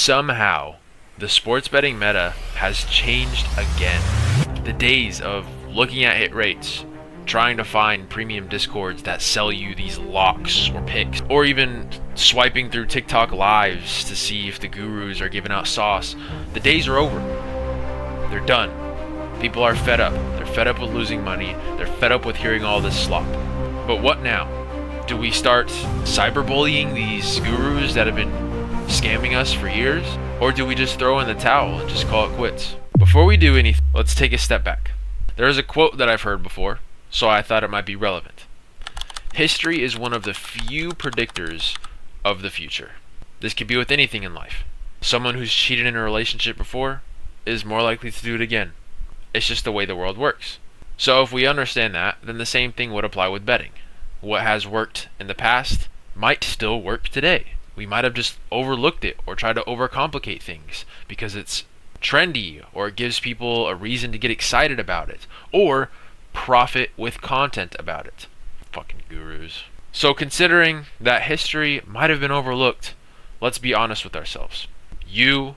Somehow, the sports betting meta has changed again. The days of looking at hit rates, trying to find premium discords that sell you these locks or picks, or even swiping through TikTok lives to see if the gurus are giving out sauce, the days are over. They're done. People are fed up. They're fed up with losing money. They're fed up with hearing all this slop. But what now? Do we start cyberbullying these gurus that have been scamming us for years? Or do we just throw in the towel and just call it quits? Before we do anything, let's take a step back. There is a quote that I've heard before, so I thought it might be relevant. History is one of the few predictors of the future. This could be with anything in life. Someone who's cheated in a relationship before is more likely to do it again. It's just the way the world works. So if we understand that, then the same thing would apply with betting. What has worked in the past might still work today. We might have just overlooked it or tried to overcomplicate things because it's trendy or it gives people a reason to get excited about it or profit with content about it. Fucking gurus. So considering that history might have been overlooked, let's be honest with ourselves. You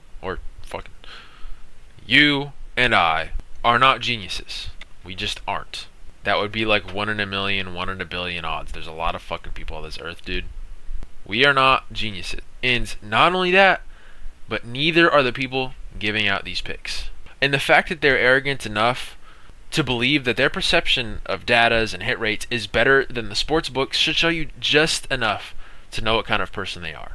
and I are not geniuses. We just aren't. That would be like 1 in a million, 1 in a billion odds. There's a lot of fucking people on this earth, dude. We are not geniuses. And not only that, but neither are the people giving out these picks. And the fact that they're arrogant enough to believe that their perception of datas and hit rates is better than the sports books should show you just enough to know what kind of person they are.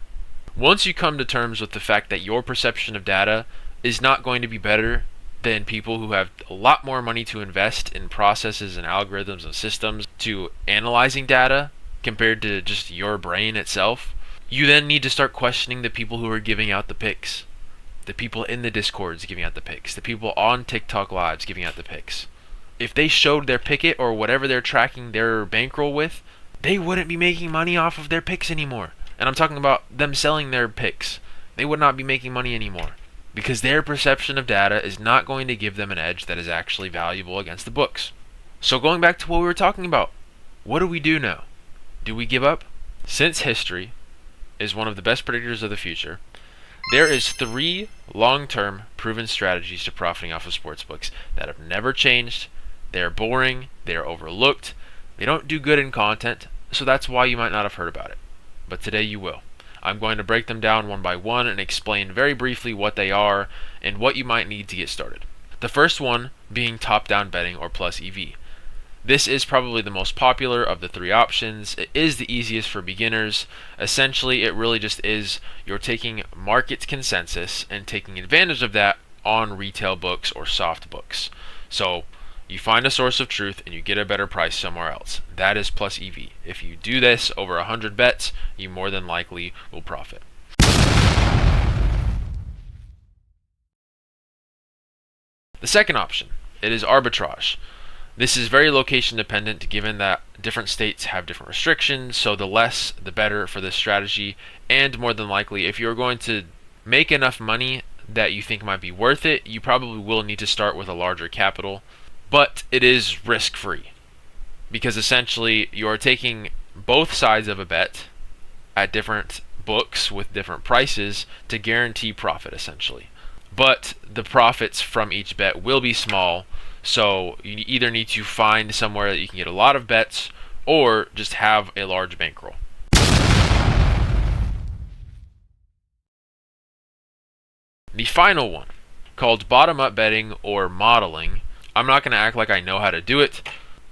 Once you come to terms with the fact that your perception of data is not going to be better than people who have a lot more money to invest in processes and algorithms and systems to analyzing data compared to just your brain itself, you then need to start questioning the people who are giving out the picks. The people in the discords giving out the picks. The people on TikTok lives giving out the picks. If they showed their picket or whatever they're tracking their bankroll with, they wouldn't be making money off of their picks anymore. And I'm talking about them selling their picks. They would not be making money anymore. Because their perception of data is not going to give them an edge that is actually valuable against the books. So going back to what we were talking about, what do we do now? Do we give up? Since history is one of the best predictors of the future, there is 3 long-term proven strategies to profiting off of sportsbooks that have never changed. They're boring, they're overlooked, they don't do good in content, so that's why you might not have heard about it. But today you will. I'm going to break them down one by one and explain very briefly what they are and what you might need to get started. The first one being top-down betting or plus EV. This is probably the most popular of the 3 options. It is the easiest for beginners. Essentially, it really just is you're taking market consensus and taking advantage of that on retail books or soft books. So you find a source of truth and you get a better price somewhere else. That is plus EV. If you do this over 100 bets, you more than likely will profit. The second option, it is arbitrage. This is very location dependent given that different states have different restrictions, so the less the better for this strategy, and more than likely if you're going to make enough money that you think might be worth it, you probably will need to start with a larger capital. But it is risk-free because essentially you are taking both sides of a bet at different books with different prices to guarantee profit essentially. But the profits from each bet will be small, so you either need to find somewhere that you can get a lot of bets or just have a large bankroll. The final one, called bottom-up betting or modeling. I'm not going to act like I know how to do it,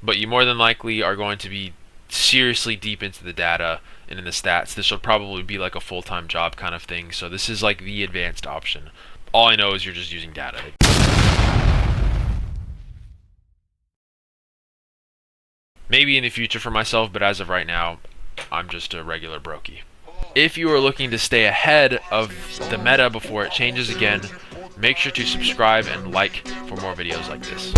but you more than likely are going to be seriously deep into the data and in the stats. This will probably be like a full-time job kind of thing, so this is like the advanced option. All I know is you're just using data. Maybe in the future for myself, but as of right now, I'm just a regular brokey. If you are looking to stay ahead of the meta before it changes again, make sure to subscribe and like for more videos like this.